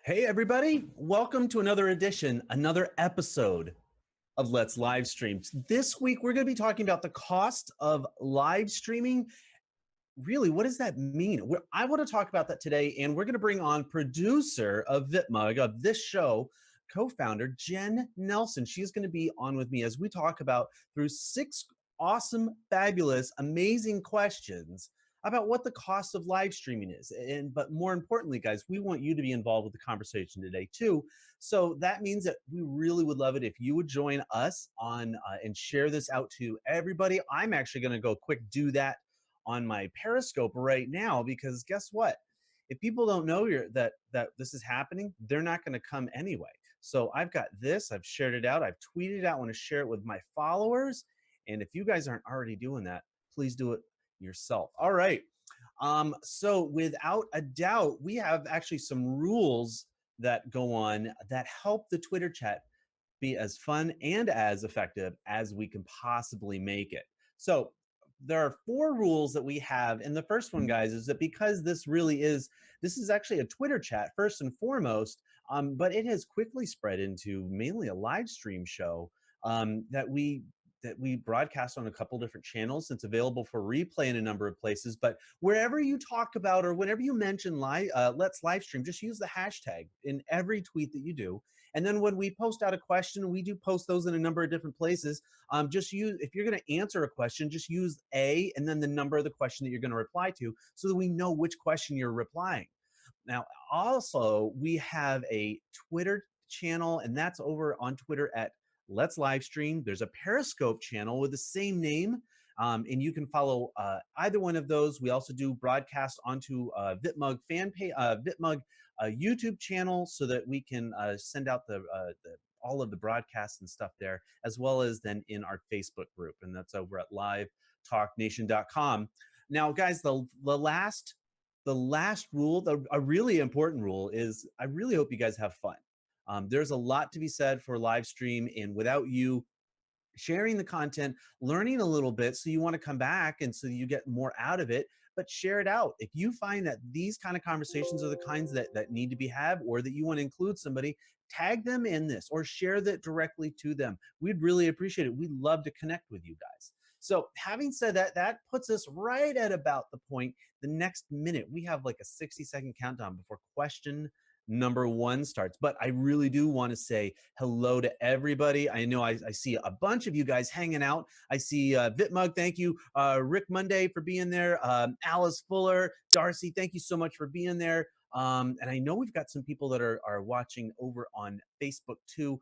Hey, everybody. Welcome to another edition, another episode of Let's Live Stream. This week, we're going to be talking about the cost of live streaming. Really, what does that mean? I want to talk about that today, and we're going to bring on producer of Vitmug, of this show, co-founder Jenn Nelson. She's going to be on with me as we talk about through 6 awesome, fabulous, amazing questions about what the cost of live streaming is. But more importantly, guys, we want you to be involved with the conversation today too. So that means that we really would love it if you would join us on and share this out to everybody. I'm actually going to go quick do that on my Periscope right now, because guess what? If people don't know that this is happening, they're not going to come anyway. So I've got this, I've shared it out, I've tweeted it out, I want to share it with my followers. And if you guys aren't already doing that, please do it yourself. All right. So without a doubt, we have actually some rules that go on that help the Twitter chat be as fun and as effective as we can possibly make it. So there are 4 rules that we have. And the first one, guys, is that because this is actually a Twitter chat first and foremost, but it has quickly spread into mainly a live stream show that we broadcast on a couple different channels. It's available for replay in a number of places, but wherever you talk about or whenever you mention let's live stream, just use the hashtag in every tweet that you do. And then when we post out a question, we do post those in a number of different places. Just use, if you're going to answer a question, just use A and then the number of the question that you're going to reply to, so that we know which question you're replying. Now, also, we have a Twitter channel, and that's over on Twitter at Let's Livestream. There's a Periscope channel with the same name, and you can follow either one of those. We also do broadcast onto Vitmug fan page, Vitmug YouTube channel, so that we can send out all of the broadcasts and stuff there, as well as then in our Facebook group, and that's over at livetalknation.com. Now, guys, the last rule, a really important rule, is I really hope you guys have fun. There's a lot to be said for live stream, and without you sharing the content, learning a little bit, so you want to come back and so you get more out of it, but share it out. If you find that these kind of conversations are the kinds that need to be had, or that you want to include somebody, tag them in this or share that directly to them. We'd really appreciate it. We'd love to connect with you guys. So having said that, that puts us right at about the point, the next minute. We have like a 60-second countdown before question number 1 starts. But I really do want to say hello to everybody. I know I see a bunch of you guys hanging out. I see Vitmug, thank you. Rick Monday for being there. Alice Fuller, Darcy, thank you so much for being there. And I know we've got some people that are watching over on Facebook too.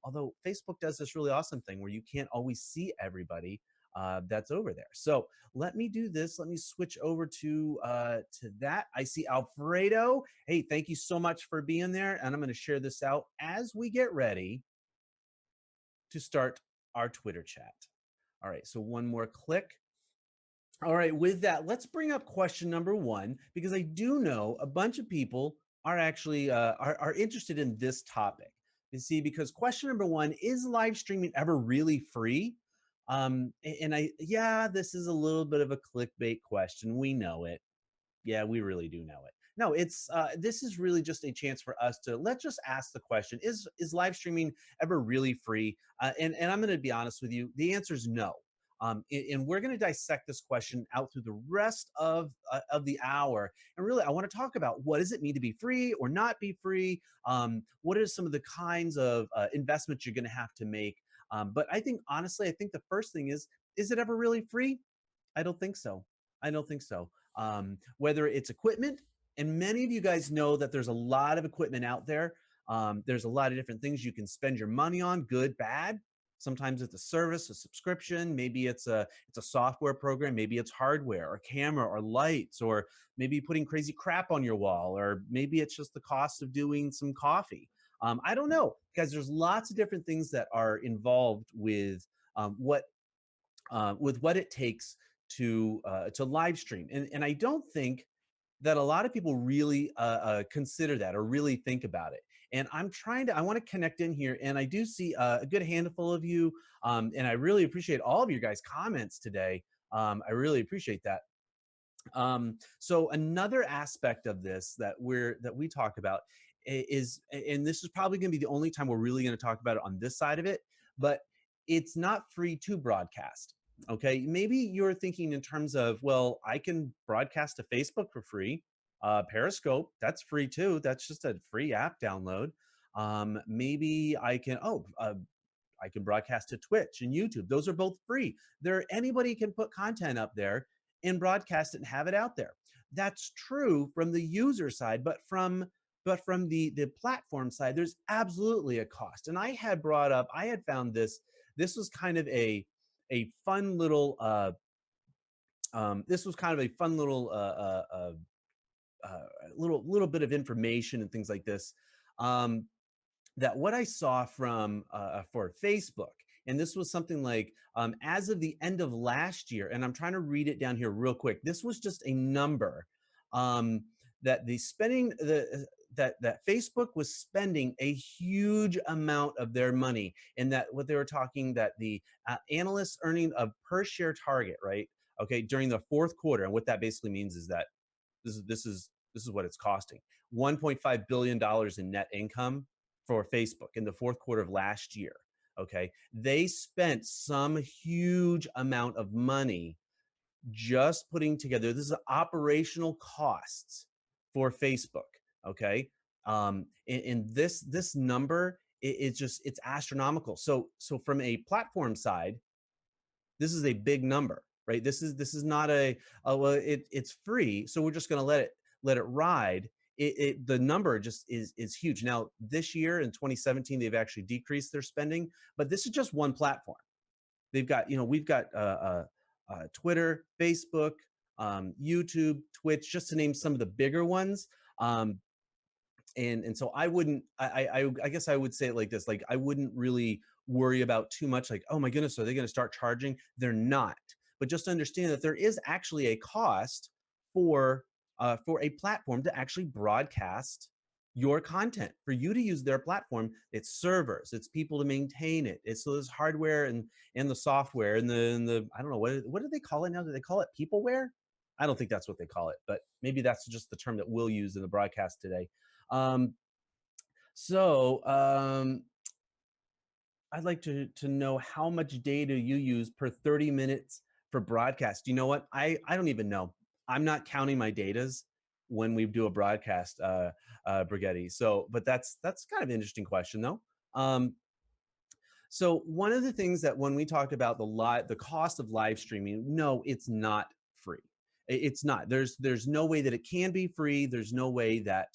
Although Facebook does this really awesome thing where you can't always see everybody that's over there. So let me do this. Let me switch over to that. I see Alfredo. Hey, thank you so much for being there. And I'm going to share this out as we get ready to start our Twitter chat. All right, so one more click. All right, with that, let's bring up question number 1, because I do know a bunch of people are actually are interested in this topic. You see, because question number 1, is live streaming ever really free? Yeah, this is a little bit of a clickbait question. We know it. Yeah, we really do know it. No, it's this is really just a chance for us to let's just ask the question: Is live streaming ever really free? And I'm going to be honest with you. The answer is no. And we're going to dissect this question out through the rest of the hour. And really, I want to talk about, what does it mean to be free or not be free? What are some of the kinds of investments you're going to have to make? But I think, honestly, I think the first thing is it ever really free? I don't think so. I don't think so. Whether it's equipment, and many of you guys know that there's a lot of equipment out there. There's a lot of different things you can spend your money on, good, bad. Sometimes it's a service, a subscription. Maybe it's a software program. Maybe it's hardware or camera or lights, or maybe putting crazy crap on your wall, or maybe it's just the cost of doing some coffee. I don't know, guys. There's lots of different things that are involved with what it takes to live stream, and I don't think that a lot of people really consider that or really think about it. And I want to connect in here, and I do see a good handful of you, and I really appreciate all of your guys' comments today. I really appreciate that. So another aspect of this that we talk about is, and this is probably going to be the only time we're really going to talk about it on this side of it, but it's not free to broadcast. Okay, maybe you're thinking in terms of, well, I can broadcast to Facebook for free. Periscope, that's free too. That's just a free app download. Maybe I can, I can broadcast to Twitch and YouTube. Those are both free. Anybody can put content up there and broadcast it and have it out there. That's true from the user side, but from the platform side, there's absolutely a cost. And I had found this. This was kind of a fun little. This was kind of a fun little bit of information and things like this. That what I saw from for Facebook, and this was something like as of the end of last year, and I'm trying to read it down here real quick. This was just a number that the spending that Facebook was spending a huge amount of their money, and that what they were talking that the analysts earning a per share target, right? Okay, during the fourth quarter, and what that basically means is that this is what it's costing: $1.5 billion in net income for Facebook in the fourth quarter of last year. Okay, they spent some huge amount of money just putting together. This is operational costs for Facebook. Okay, and this number it's astronomical. So from a platform side, this is a big number, right? This is not well, it's free, so we're just going to let it ride. The number just is huge. Now this year in 2017, they've actually decreased their spending, but this is just one platform. They've got, we've got Twitter, Facebook, YouTube, Twitch, just to name some of the bigger ones. And so I wouldn't, I guess I would say it like this, like I wouldn't really worry about too much, like, oh my goodness, are they going to start charging? They're not. But just understand that there is actually a cost for a platform to actually broadcast your content. For you to use their platform, it's servers, it's people to maintain it, it's those hardware and the software and the I don't know, what do they call it now? Do they call it peopleware? I don't think that's what they call it, but maybe that's just the term that we'll use in the broadcast today. I'd like to know how much data you use per 30 minutes for broadcast. You know what? I don't even know. I'm not counting my datas when we do a broadcast, Brigetti. So, but that's kind of an interesting question though. So one of the things that when we talk about the cost of live streaming, no, it's not free. It's not. There's no way that it can be free. There's no way that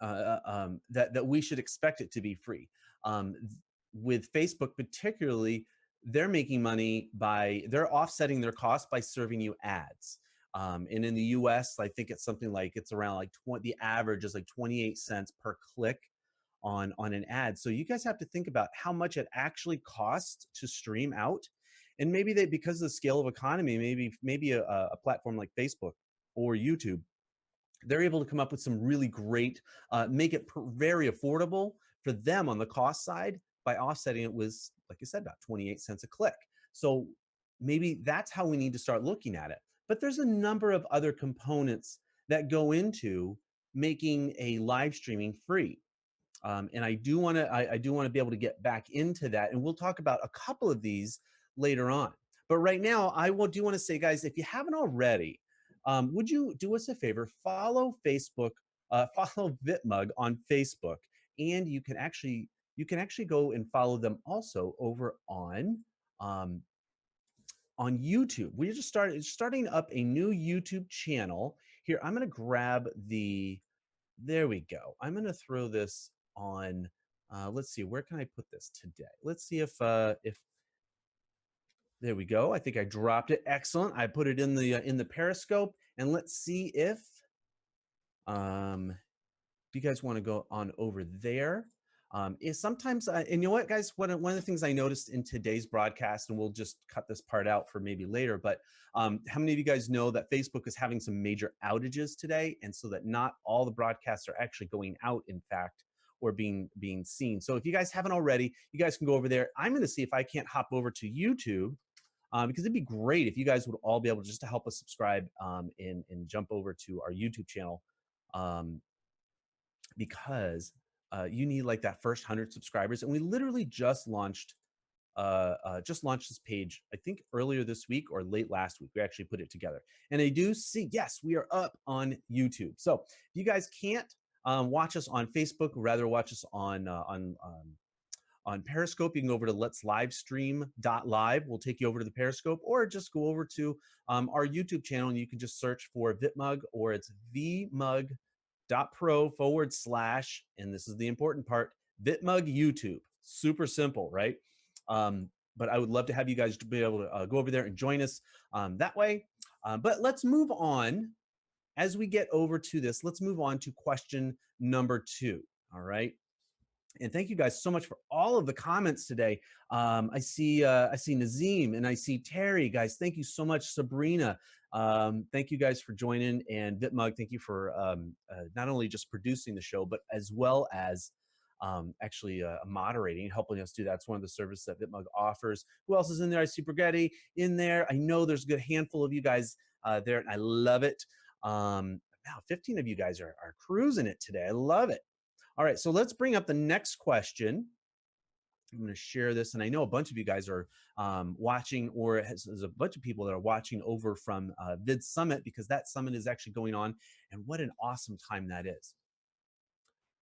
that we should expect it to be free. With Facebook particularly, they're making money they're offsetting their costs by serving you ads. And in the US, I think it's something like, it's around like the average is like 28 cents per click on an ad. So you guys have to think about how much it actually costs to stream out. And maybe because of the scale of economy, maybe a platform like Facebook or YouTube, they're able to come up with some really great, make it very affordable for them on the cost side by offsetting it with, like I said, about 28 cents a click. So maybe that's how we need to start looking at it. But there's a number of other components that go into making a live streaming free. And I do want to be able to get back into that, and we'll talk about a couple of these later on. But right now, I do want to say, guys, if you haven't already, would you do us a favor? Follow Facebook, follow Vitmug on Facebook, and you can actually go and follow them also over on YouTube. We just starting up a new YouTube channel here. I'm going to grab there we go. I'm going to throw this on. Let's see, where can I put this today? Let's see if there we go. I think I dropped it. Excellent. I put it in the Periscope, and let's see if you guys want to go on over there. Is sometimes, and you know what, guys, one of the things I noticed in today's broadcast, and we'll just cut this part out for maybe later, but how many of you guys know that Facebook is having some major outages today, and so that not all the broadcasts are actually going out, in fact, or being seen. So if you guys haven't already, you guys can go over there. I'm going to see if I can't hop over to YouTube, because it'd be great if you guys would all be able just to help us subscribe and jump over to our YouTube channel. because you need like that first 100 subscribers. And we literally just launched this page, I think earlier this week or late last week. We actually put it together. And I do see, yes, we are up on YouTube. So if you guys can't watch us on Facebook, or rather watch us on Periscope, you can go over to letslivestream.live. We'll take you over to the Periscope, or just go over to our YouTube channel and you can just search for Vitmug, or it's vmug.pro/, and this is the important part, Vitmug YouTube. Super simple, right? But I would love to have you guys to be able to go over there and join us that way. But let's move on. As we get over to this, let's move on to question number 2. All right. And thank you guys so much for all of the comments today. I see Nazim and I see Terry. Guys, thank you so much. Sabrina, thank you guys for joining. And Vitmug, thank you for not only just producing the show, but as well as actually moderating, helping us do that. It's one of the services that Vitmug offers. Who else is in there? I see Brigetti in there. I know there's a good handful of you guys there, and I love it. Wow, 15 of you guys are cruising it today. I love it. All right, so let's bring up the next question. I'm going to share this, and I know a bunch of you guys are watching, or there's a bunch of people that are watching over from Vid Summit, because that summit is actually going on, and what an awesome time that is.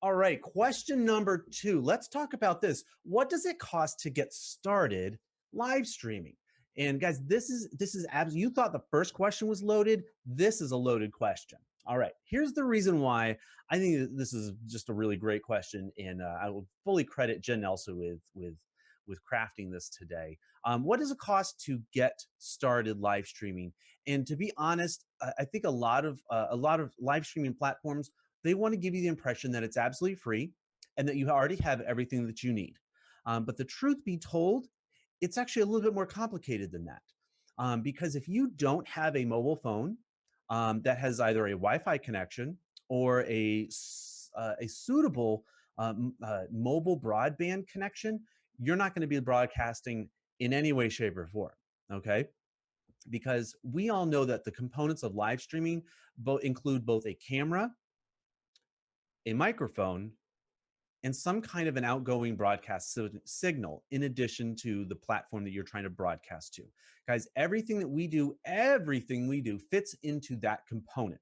All right, question number 2. Let's talk about this. What does it cost to get started live streaming? And guys, this is absolutely, you thought the first question was loaded. This is a loaded question. All right, here's the reason why I think this is just a really great question, and I will fully credit Jenn Nelson with crafting this today. What does it cost to get started live streaming? And to be honest, I think a lot of live streaming platforms, they want to give you the impression that it's absolutely free and that you already have everything that you need. But the truth be told, it's actually a little bit more complicated than that. Because if you don't have a mobile phone that has either a Wi-Fi connection or a suitable mobile broadband connection, you're not going to be broadcasting in any way, shape, or form, okay? Because we all know that the components of live streaming include both a camera, a microphone, and some kind of an outgoing broadcast signal in addition to the platform that you're trying to broadcast to. Guys, everything we do fits into that component,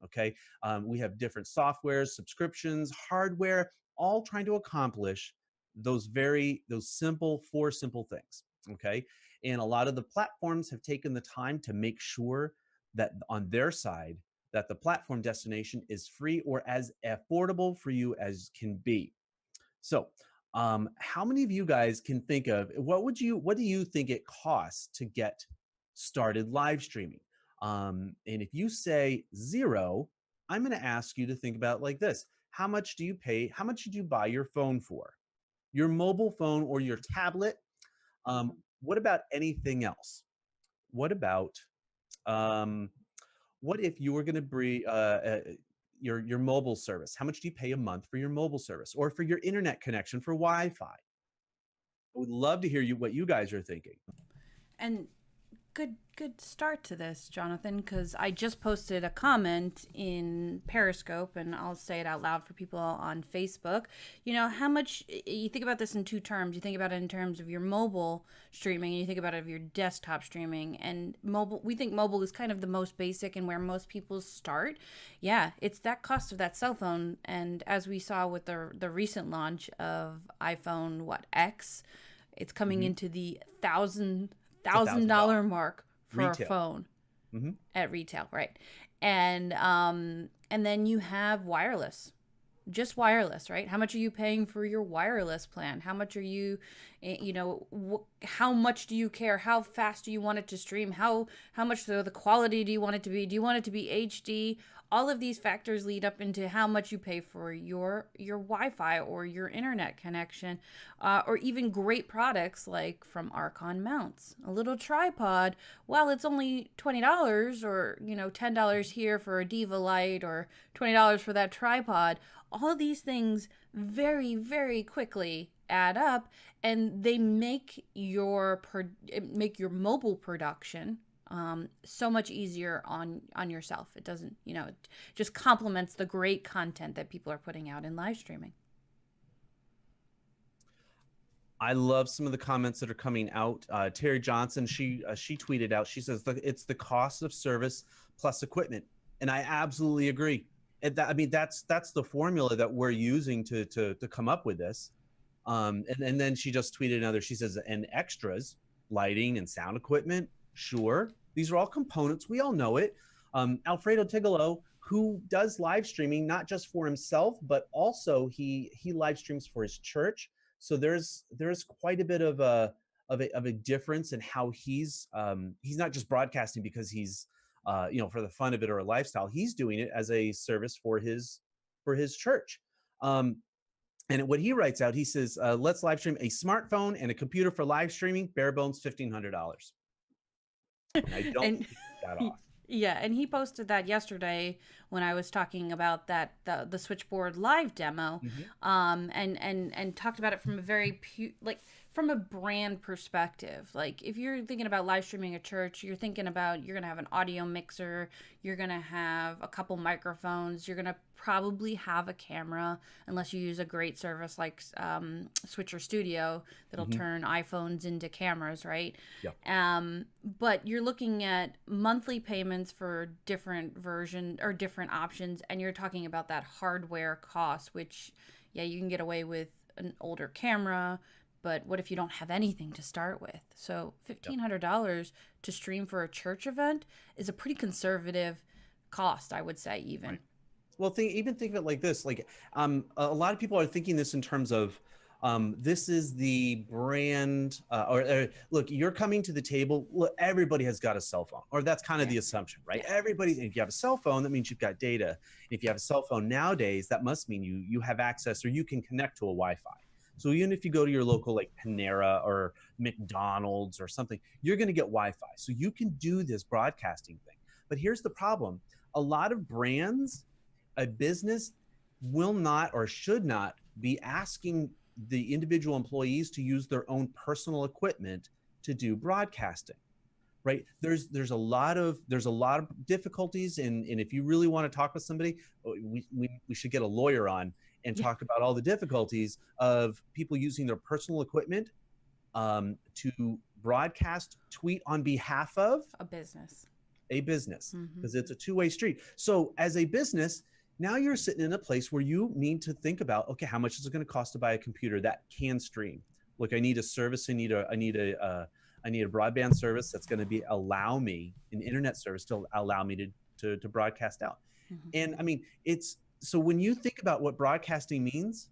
okay? We have different softwares, subscriptions, hardware, all trying to accomplish those four simple things, okay? And a lot of the platforms have taken the time to make sure that on their side, that the platform destination is free or as affordable for you as can be. So how many of you guys can think of, what do you think it costs to get started live streaming? And if you say 0, I'm going to ask you to think about it like this. How much do you pay? How much did you buy your phone for? Your mobile phone or your tablet? What about anything else? What about, what if you were going to bring your mobile service? How much do you pay a month for your mobile service or for your internet connection for Wi-Fi? I would love to hear what you guys are thinking. And good start to this, Joanthan, because I just posted a comment in Periscope, and I'll say it out loud for people on Facebook. You know, how much, you think about this in 2 terms. You think about it in terms of your mobile streaming, and you think about it of your desktop streaming. And mobile, we think mobile is kind of the most basic and where most people start. Yeah, it's that cost of that cell phone. And as we saw with the recent launch of iPhone, X, it's coming into the $1,000 mark for retail. A phone at retail, right? And then you have wireless, just wireless, right? How much are you paying for your wireless plan? How much are you, how much do you care? How fast do you want it to stream? How much the quality do you want it to be? Do you want it to be HD? All of these factors lead up into how much you pay for your Wi-Fi or your internet connection, or even great products like from Archon Mounts. A little tripod, well, it's only $20 or $10 here for a Diva Light or $20 for that tripod. All of these things very, very quickly add up, and they make your mobile production so much easier on yourself. It doesn't, it just complements the great content that people are putting out in live streaming. I love some of the comments that are coming out. Terry Johnson, she tweeted out, she says, it's the cost of service plus equipment. And I absolutely agree. And that's the formula that we're using to come up with this. And then she just tweeted another, she says, and extras, lighting and sound equipment, sure. These are all components. We all know it. Alfredo Tigolo, who does live streaming, not just for himself, but also he live streams for his church. So there's quite a bit of a difference in how he's not just broadcasting because he's for the fun of it or a lifestyle. He's doing it as a service for his church. And what he writes out, he says, let's live stream a smartphone and a computer for live streaming, bare bones $1,500. And I don't think that off. Yeah, and he posted that yesterday when I was talking about that the Switchboard live demo, and talked about it from a very from a brand perspective. Like, if you're thinking about live streaming a church, you're thinking about you're gonna have an audio mixer, you're gonna have a couple microphones, you're gonna probably have a camera, unless you use a great service like Switcher Studio that'll turn iPhones into cameras, right? Yeah. But you're looking at monthly payments for different version or different options, and you're talking about that hardware cost, which, yeah, you can get away with an older camera, but what if you don't have anything to start with? So $1,500 to stream for a church event is a pretty conservative cost, I would say, even. Right. Well, think of it like this. Like, a lot of people are thinking this in terms of, this is the brand, look, you're coming to the table. Look, everybody has got a cell phone, or that's kind of the assumption, right? Everybody, if you have a cell phone, that means you've got data. If you have a cell phone nowadays, that must mean you have access, or you can connect to a Wi-Fi. So even if you go to your local like Panera or McDonald's or something, you're going to get Wi-Fi. So you can do this broadcasting thing. But here's the problem. A lot of brands, a business will not or should not be asking the individual employees to use their own personal equipment to do broadcasting, right? There's a lot of difficulties, and if you really want to talk with somebody, we should get a lawyer on and talk about all the difficulties of people using their personal equipment to broadcast, tweet on behalf of a business, because it's a two-way street. So as a business, now you're sitting in a place where you need to think about, okay, how much is it going to cost to buy a computer that can stream? Look, I need a service. I need a broadband service that's going to allow me an internet service to allow me to broadcast out. And I mean, so when you think about what broadcasting means,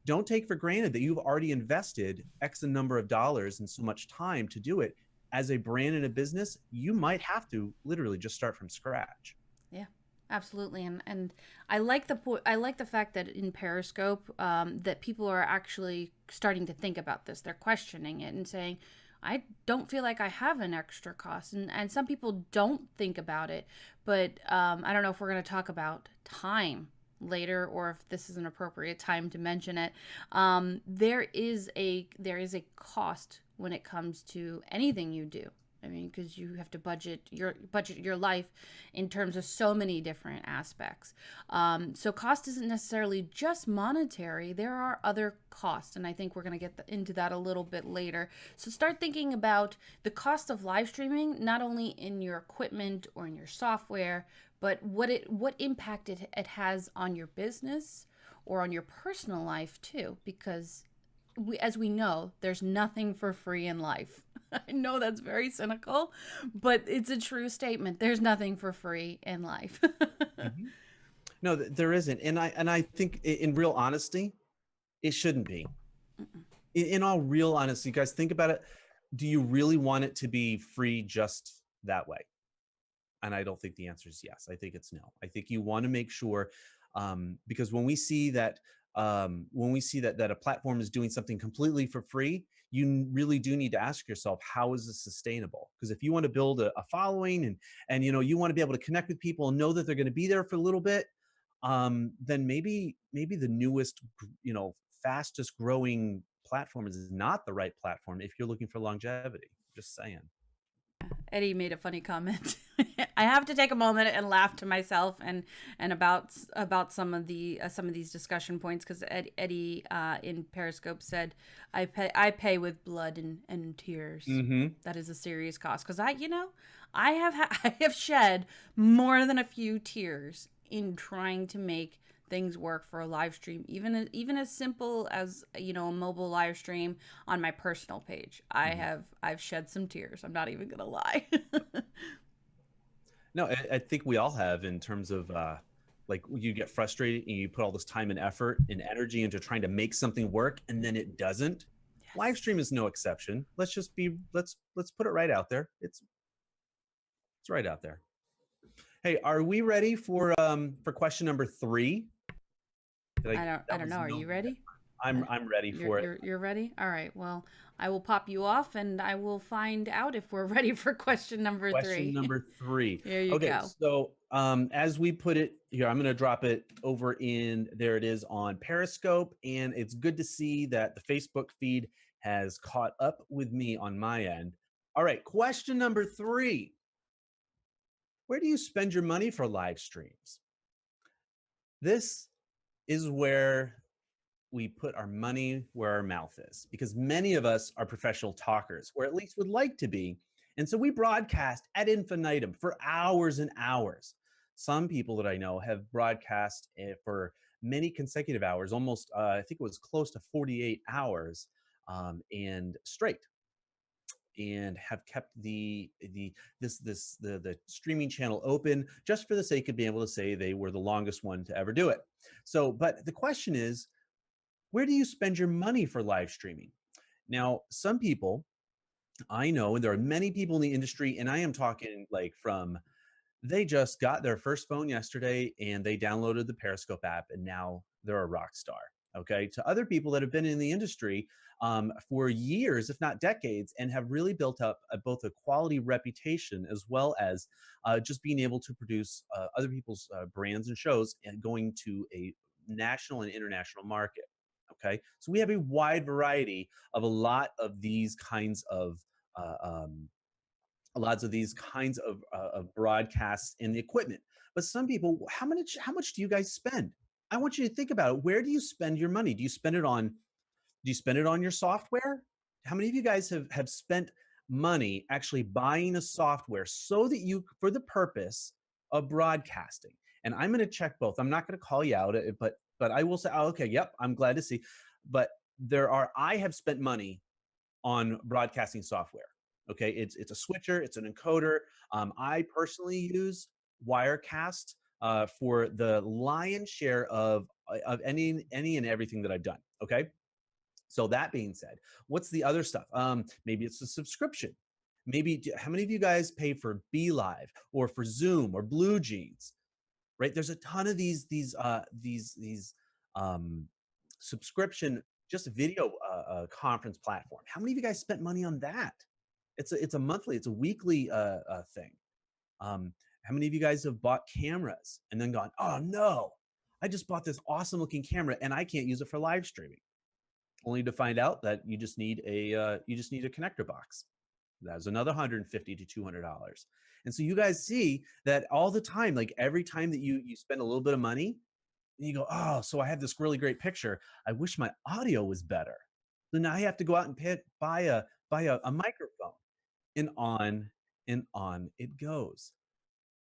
don't take for granted that you've already invested X number of dollars and so much time to do it. As a brand and a business, you might have to literally just start from scratch. Yeah, absolutely. And I like the fact that in Periscope, that people are actually starting to think about this. They're questioning it and saying, I don't feel like I have an extra cost. And some people don't think about it, but I don't know if we're going to talk about time later or if this is an appropriate time to mention it. There is a cost when it comes to anything you do. I mean, because you have to budget your life in terms of so many different aspects. So cost isn't necessarily just monetary. There are other costs, and I think we're going to get into that a little bit later. So start thinking about the cost of live streaming, not only in your equipment or in your software, but what impact it has on your business or on your personal life too, because as we know, there's nothing for free in life. I know that's very cynical, but it's a true statement. There's nothing for free in life. No, there isn't. And I think in real honesty, it shouldn't be. In all real honesty, guys, think about it. Do you really want it to be free just that way? And I don't think the answer is yes. I think it's no. I think you want to make sure, because when we see that a platform is doing something completely for free, you really do need to ask yourself, how is this sustainable? Because if you want to build a following and you want to be able to connect with people and know that they're going to be there for a little bit, then maybe the newest, fastest growing platform is not the right platform if you're looking for longevity. Just saying. Eddie made a funny comment. I have to take a moment and laugh to myself and about some of these discussion points, because Eddie in Periscope said, I pay with blood and tears. Mm-hmm. That is a serious cost, because I have I have shed more than a few tears in trying to make things work for a live stream, even as simple as a mobile live stream on my personal page. I've shed some tears. I'm not even gonna lie. No, I think we all have, in terms of like, you get frustrated and you put all this time and effort and energy into trying to make something work, and then it doesn't. Live stream is no exception. Let's put it right out there. It's right out there. Hey, are we ready for question number 3? I don't know. Are you ready? I'm ready for it. You're ready? All right. Well, I will pop you off and I will find out if we're ready for question number 3. Question number 3. There you go. So as we put it here, I'm going to drop it over in, there it is on Periscope, and it's good to see that the Facebook feed has caught up with me on my end. All right, question number 3. Where do you spend your money for live streams? This is where we put our money where our mouth is, because many of us are professional talkers, or at least would like to be. And so we broadcast ad infinitum for hours and hours. Some people that I know have broadcast for many consecutive hours, almost, I think it was close to 48 hours and straight, and have kept the streaming channel open just for the sake of being able to say they were the longest one to ever do it. So, but the question is, where do you spend your money for live streaming? Now, some people I know, and there are many people in the industry, and I am talking like from, they just got their first phone yesterday and they downloaded the Periscope app and now they're a rock star. Okay. To other people that have been in the industry for years, if not decades, and have really built up both a quality reputation as well as just being able to produce other people's brands and shows and going to a national and international market. Okay. So we have a wide variety of a lot of these kinds of broadcasts and the equipment. But some people, how much do you guys spend? I want you to think about it. Where do you spend your money? Do you spend it on your software? How many of you guys have spent money actually buying a software so that you, for the purpose of broadcasting? And I'm going to check both. I'm not going to call you out, but I will say, oh, okay, yep, I'm glad to see. But I have spent money on broadcasting software. Okay, it's a switcher, it's an encoder. I personally use Wirecast for the lion's share of any and everything that I've done. Okay, so that being said, what's the other stuff? Maybe it's a subscription. Maybe, how many of you guys pay for BeLive or for Zoom or Blue Jeans? Right, there's a ton of these subscription, just video conference platform. How many of you guys spent money on that? It's a monthly, it's a weekly thing. How many of you guys have bought cameras and then gone, oh no, I just bought this awesome looking camera and I can't use it for live streaming, only to find out that you just need a connector box. That's another $150 to $200. And so you guys see that all the time, like every time that you spend a little bit of money, and you go, oh, so I have this really great picture. I wish my audio was better. So now I have to go out and buy a microphone, and on it goes.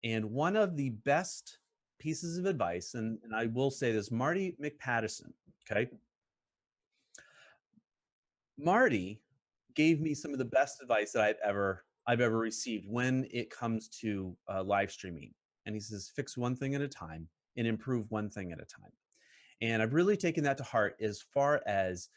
And one of the best pieces of advice, and I will say this, Marty McPattison, okay? Marty gave me some of the best advice that I've ever received when it comes to live streaming. And he says, fix one thing at a time and improve one thing at a time. And I've really taken that to heart as far as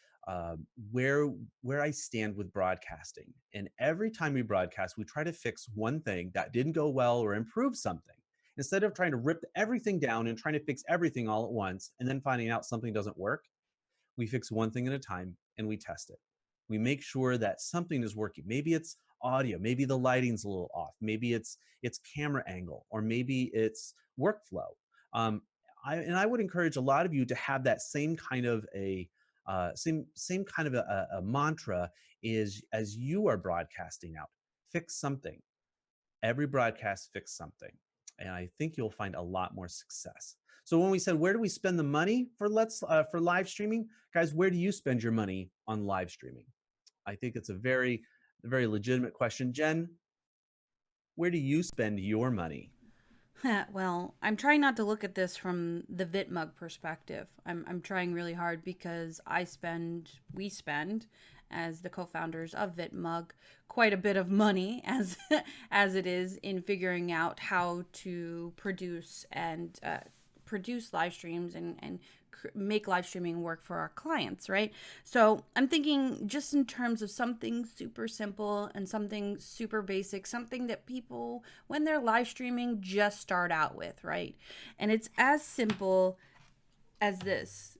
where I stand with broadcasting. And every time we broadcast, we try to fix one thing that didn't go well or improve something, instead of trying to rip everything down and trying to fix everything all at once and then finding out something doesn't work. We fix one thing at a time and we test it. We make sure that something is working. Maybe it's audio, maybe the lighting's a little off, maybe it's camera angle, or maybe it's workflow. I would encourage a lot of you to have that same kind of a mantra is, as you are broadcasting out, fix something. every broadcast fix something. And I think you'll find a lot more success. So when we said, where do we spend the money for live streaming? Guys, where do you spend your money on live streaming? I think it's a very legitimate question. Jen, where do you spend your money? Well, I'm trying not to look at this from the Vitmug perspective. I'm trying really hard because we spend, as the co-founders of Vitmug, quite a bit of money as as it is in figuring out how to produce live streams and make live streaming work for our clients, right? So I'm thinking just in terms of something super simple and something super basic, something that people, when they're live streaming, just start out with, right? And it's as simple as this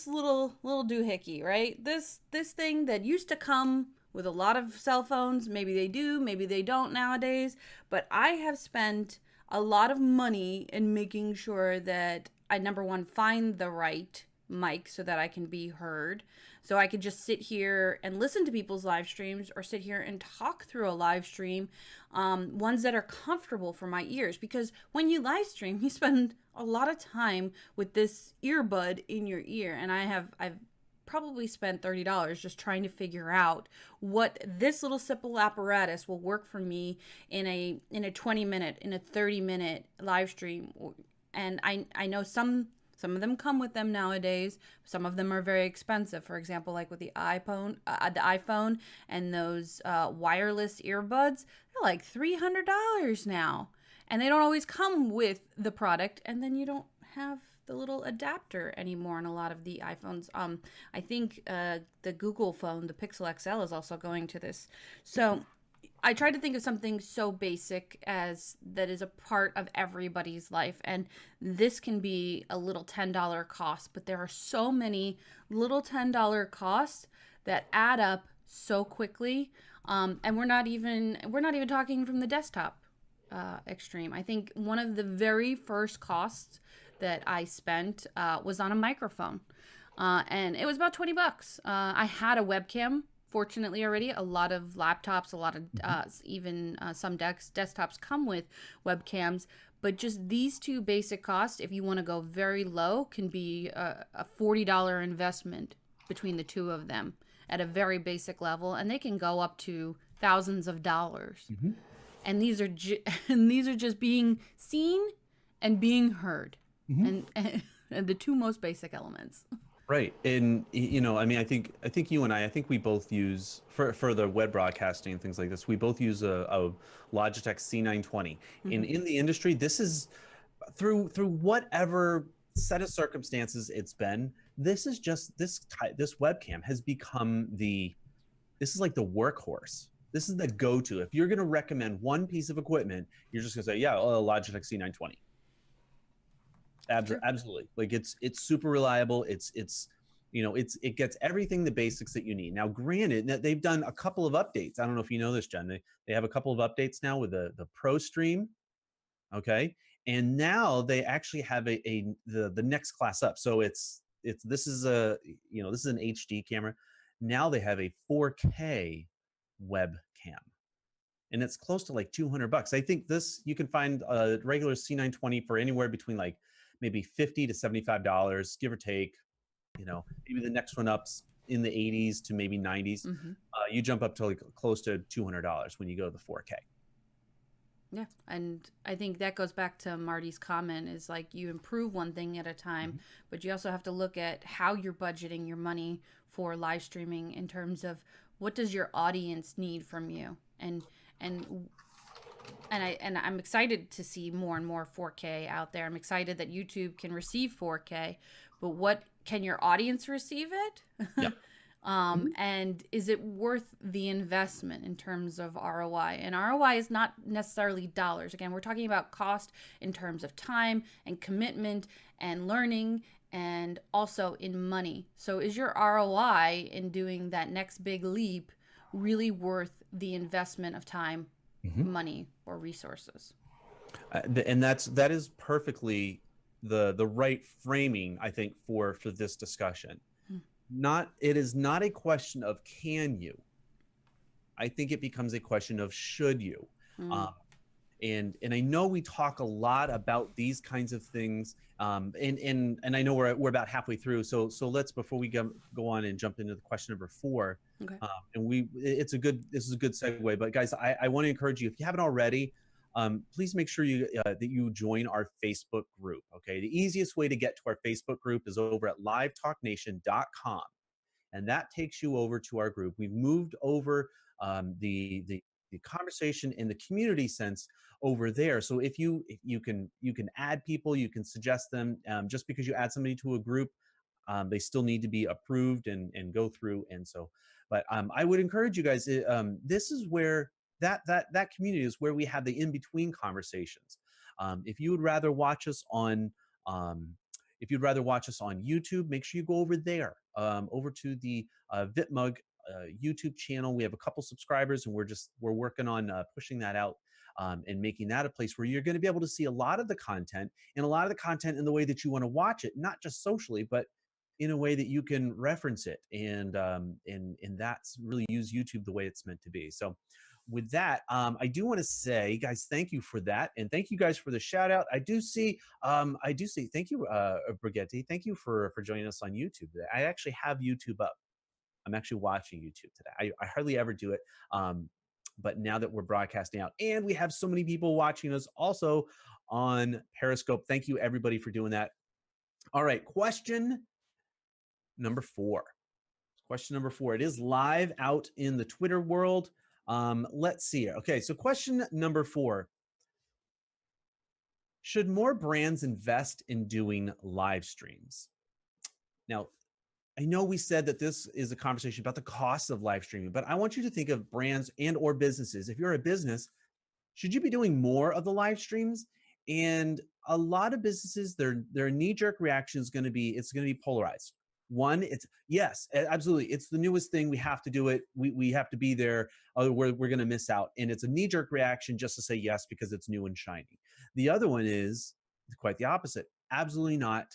little doohickey, right? This thing that used to come with a lot of cell phones. Maybe they do, maybe they don't nowadays, but I have spent a lot of money in making sure that I, number one, find the right mic so that I can be heard. So I could just sit here and listen to people's live streams or sit here and talk through a live stream, ones that are comfortable for my ears. Because when you live stream, you spend a lot of time with this earbud in your ear. And I've probably spent $30 just trying to figure out what this little simple apparatus will work for me in a 20-minute, in a 30-minute live stream. And I know some of them come with them nowadays. Some of them are very expensive. For example, like with the iPhone and those wireless earbuds, they're like $300 now. And they don't always come with the product. And then you don't have the little adapter anymore on a lot of the iPhones. I think the Google phone, the Pixel XL, is also going to this. So I tried to think of something so basic as that is a part of everybody's life. And this can be a little $10 cost, but there are so many little $10 costs that add up so quickly. And we're not even talking from the desktop extreme. I think one of the very first costs that I spent was on a microphone. And it was about $20. I had a webcam, fortunately, already. A lot of laptops, a lot of even some desktops come with webcams. But just these two basic costs, if you want to go very low, can be a $40 investment between the two of them at a very basic level. And they can go up to thousands of dollars. Mm-hmm. And these are just being seen and being heard. Mm-hmm. And the two most basic elements. Right. And, you know, I mean, I think you and I think we both use, for the web broadcasting and things like this, we both use a Logitech C920. Mm-hmm. And in the industry, this is through whatever set of circumstances it's been, this is just, this webcam has become this is like the workhorse. This is the go-to. If you're going to recommend one piece of equipment, you're just going to say, yeah, Logitech C920. Absolutely. Like it's super reliable. It gets everything, the basics that you need. Now, granted, they've done a couple of updates. I don't know if you know this, Jen. They have a couple of updates now with the Pro Stream. Okay. And now they actually have the next class up. So this is an HD camera. Now they have a 4K webcam. And it's close to like $200. I think you can find a regular C920 for anywhere between like maybe $50 to $75, give or take. You know, maybe the next one up's in the 80s to maybe 90s. Mm-hmm. You jump up to like close to $200 when you go to the 4K. Yeah, and I think that goes back to Marty's comment, is like you improve one thing at a time, mm-hmm. but you also have to look at how you're budgeting your money for live streaming in terms of what does your audience need from you, and I'm excited to see more and more 4K out there. I'm excited that YouTube can receive 4K, but what can your audience receive it? Yeah. And is it worth the investment in terms of ROI? And ROI is not necessarily dollars. Again, we're talking about cost in terms of time and commitment and learning, and also in money. So is your ROI in doing that next big leap really worth the investment of time, mm-hmm. money, or resources? And that is perfectly the right framing, I think, for this discussion. It is not a question of can you. I think it becomes a question of should you. And I know we talk a lot about these kinds of things, and I know we're about halfway through. So let's, before we go on and jump into the question number 4, Okay. and this is a good segue. But guys, I want to encourage you, if you haven't already, please make sure that you join our Facebook group. Okay, the easiest way to get to our Facebook group is over at livetalknation.com. And that takes you over to our group. We've moved over the conversation in the community sense over there. So if you can add people, you can suggest them. Just because you add somebody to a group, they still need to be approved and go through. And so, but I would encourage you guys. This is where that community is where we have the in between conversations. If you would rather watch us on YouTube, make sure you go over there, over to the Vitmug YouTube channel. We have a couple subscribers, and we're working on pushing that out, and making that a place where you're going to be able to see a lot of the content, and a lot of the content in the way that you want to watch it, not just socially, but in a way that you can reference it, and that's really use YouTube the way it's meant to be. So with that, I do want to say, guys, thank you for that, and thank you guys for the shout out. I do see, thank you, Brigitte. Thank you for joining us on YouTube today. I actually have YouTube up. I'm actually watching YouTube today. I hardly ever do it, but now that we're broadcasting out, and we have so many people watching us also on Periscope, thank you everybody for doing that. All right, question number 4. Question number 4. It is live out in the Twitter world. Let's see here. Okay, so question number 4. Should more brands invest in doing live streams? Now, I know we said that this is a conversation about the cost of live streaming, but I want you to think of brands and or businesses. If you're a business, should you be doing more of the live streams? And a lot of businesses, their knee-jerk reaction is going to be, it's going to be polarized. One, it's yes, absolutely. It's the newest thing. We have to do it. We have to be there. We're going to miss out. And it's a knee-jerk reaction just to say yes because it's new and shiny. The other one is quite the opposite. Absolutely not.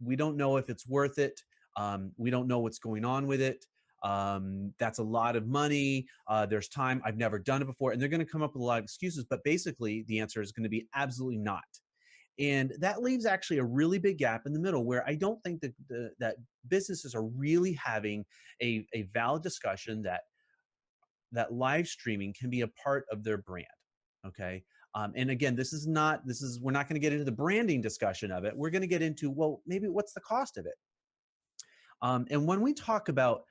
We don't know if it's worth it. We don't know what's going on with it. That's a lot of money. There's time. I've never done it before. And they're going to come up with a lot of excuses. But basically, the answer is going to be absolutely not. And that leaves actually a really big gap in the middle where I don't think that businesses are really having a valid discussion that live streaming can be a part of their brand. Okay. And again, we're not going to get into the branding discussion of it. We're going to get into, well, maybe what's the cost of it? And when we talk about,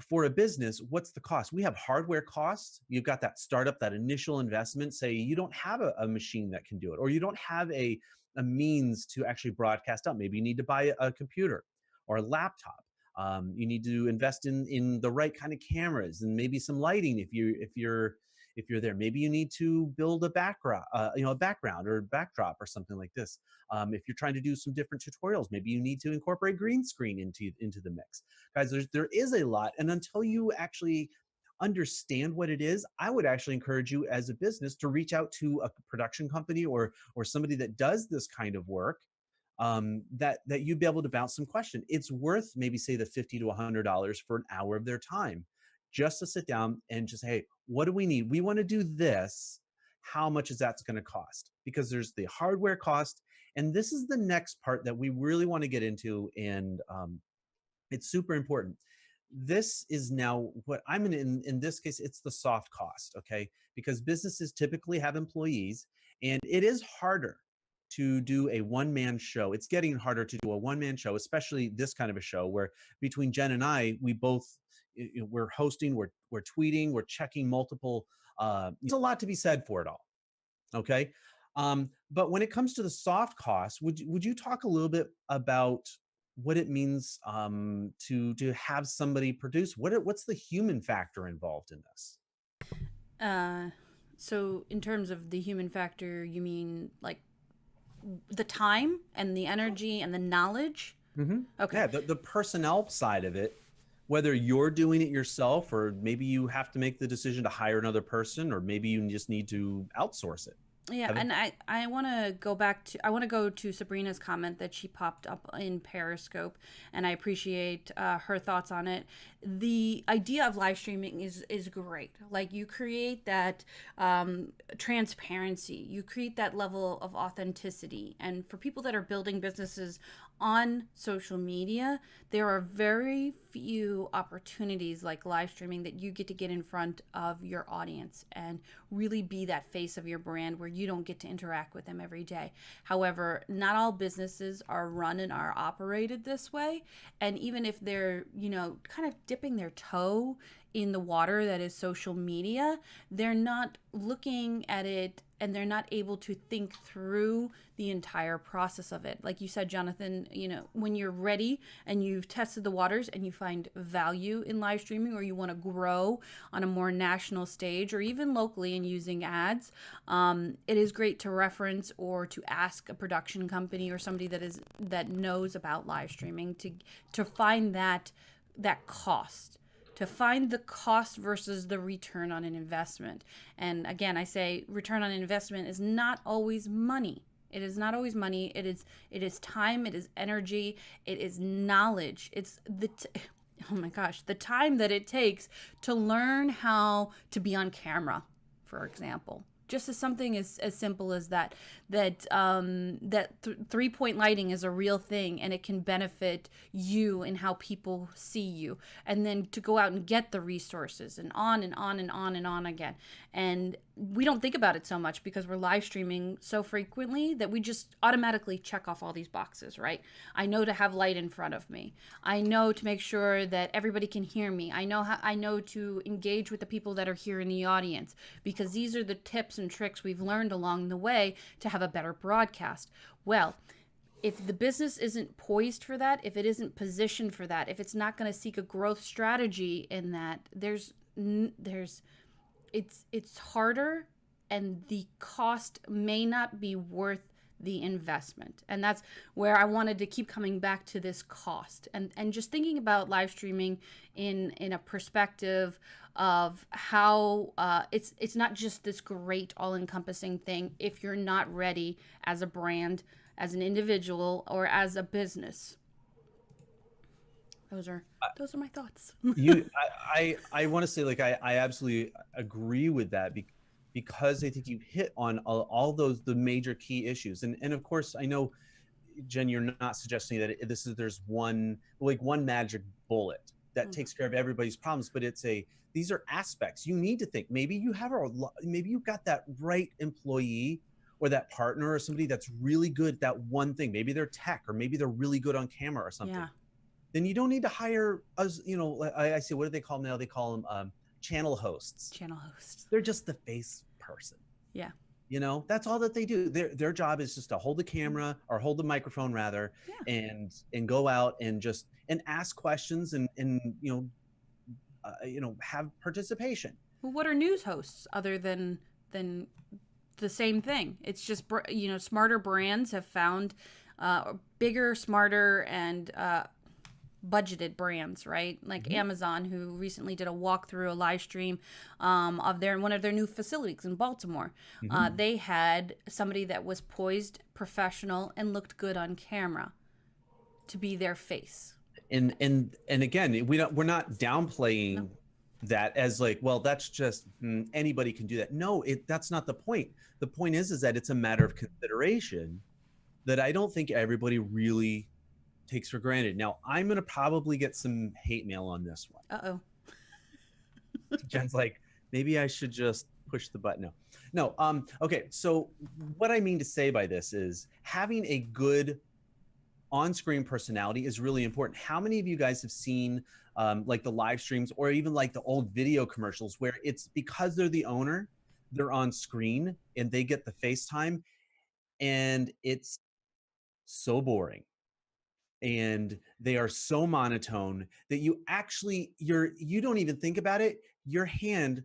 for a business, what's the cost? We have hardware costs. You've got that startup, that initial investment. Say you don't have a machine that can do it, or you don't have a means to actually broadcast out. Maybe you need to buy a computer or a laptop. You need to invest in the right kind of cameras and maybe some lighting if you're there. Maybe you need to build a background, a background or backdrop or something like this. If you're trying to do some different tutorials, maybe you need to incorporate green screen into the mix. Guys, there is a lot, and until you actually understand what it is, I would actually encourage you as a business to reach out to a production company or somebody that does this kind of work, that you'd be able to bounce some question. It's worth maybe say the $50 to $100 for an hour of their time, just to sit down and just, hey, what do we need? We want to do this. How much is that going to cost? Because there's the hardware cost. And this is the next part that we really want to get into. And it's super important. This is now what I'm in this case, it's the soft cost, okay? Because businesses typically have employees, and it is harder to do a one-man show. It's getting harder to do a one-man show, especially this kind of a show where between Jen and I, we're hosting, we're tweeting, we're checking multiple, there's a lot to be said for it all, okay? But when it comes to the soft costs, would you talk a little bit about what it means to have somebody produce? What's the human factor involved in this? So in terms of the human factor, you mean like the time and the energy and the knowledge? Mm-hmm. Okay. Yeah, the personnel side of it, whether you're doing it yourself or maybe you have to make the decision to hire another person or maybe you just need to outsource it. Yeah, and I want to go back to, I want to go to Sabrina's comment that she popped up in Periscope, and I appreciate her thoughts on it. The idea of live streaming is great. Like, you create that transparency, you create that level of authenticity, and for people that are building businesses on social media, there are very few opportunities like live streaming that you get to get in front of your audience and really be that face of your brand where you don't get to interact with them every day. However, not all businesses are run and are operated this way. And even if they're, kind of dipping their toe in the water that is social media, they're not looking at it and they're not able to think through the entire process of it. Like you said, Joanthan, when you're ready and you've tested the waters and you find value in live streaming, or you want to grow on a more national stage or even locally and using ads, it is great to reference or to ask a production company or somebody that knows about live streaming to find that cost, to find the cost versus the return on an investment. And again, I say return on investment is not always money. It is not always money. It is time. It is energy. It is knowledge. It's oh my gosh, the time that it takes to learn how to be on camera, for example. Just as something as simple as that 3-point lighting is a real thing, and it can benefit you and how people see you. And then to go out and get the resources, and on and on and on and on again. And we don't think about it so much because we're live streaming so frequently that we just automatically check off all these boxes, right? I know to have light in front of me. I know to make sure that everybody can hear me. I know to engage with the people that are here in the audience, because these are the tips and tricks we've learned along the way to have a better broadcast. Well, if the business isn't poised for that, if it isn't positioned for that, if it's not going to seek a growth strategy in that, it's harder, and the cost may not be worth the investment. And that's where I wanted to keep coming back to this cost, and just thinking about live streaming in a perspective of how it's not just this great all-encompassing thing if you're not ready as a brand, as an individual, or as a business. Those are my thoughts. I want to say, like, I absolutely agree with that, because I think you hit on all the major key issues. And of course, I know, Jen, you're not suggesting that there's one magic bullet that takes care of everybody's problems, but these are aspects you need to think. Maybe you maybe you've got that right employee or that partner or somebody that's really good at that one thing. Maybe they're tech, or maybe they're really good on camera or something. Yeah. Then you don't need to hire us. I say, what do they call them now? They call them channel hosts. Channel hosts. They're just the face person. Yeah. That's all that they do. Their job is just to hold the camera, or hold the microphone rather, and go out and ask questions and have participation. Well, what are news hosts other than the same thing? It's just, smarter brands have found bigger, smarter, and budgeted brands, right? Like Amazon, who recently did a walkthrough, a live stream of one of their new facilities in Baltimore. They had somebody that was poised, professional, and looked good on camera to be their face. And again, we're not downplaying that as like, well, that's just anybody can do that. No, that's not the point. The point is that it's a matter of consideration that I don't think everybody really takes for granted. Now, I'm going to probably get some hate mail on this one. Uh-oh. Jen's like, maybe I should just push the button. No. Okay. So what I mean to say by this is having a good on-screen personality is really important. How many of you guys have seen like the live streams, or even like the old video commercials, where it's because they're the owner, they're on screen and they get the FaceTime, and it's so boring, and they are so monotone that you don't even think about it. Your hand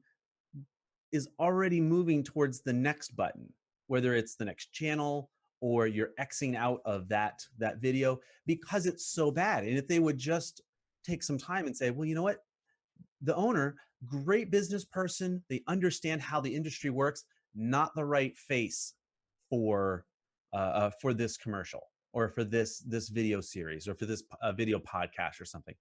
is already moving towards the next button, whether it's the next channel or you're Xing out of that video, because it's so bad. And if they would just take some time and say, well, you know what? The owner, great business person, they understand how the industry works. not the right face for this commercial or for this video series or for this video podcast or something.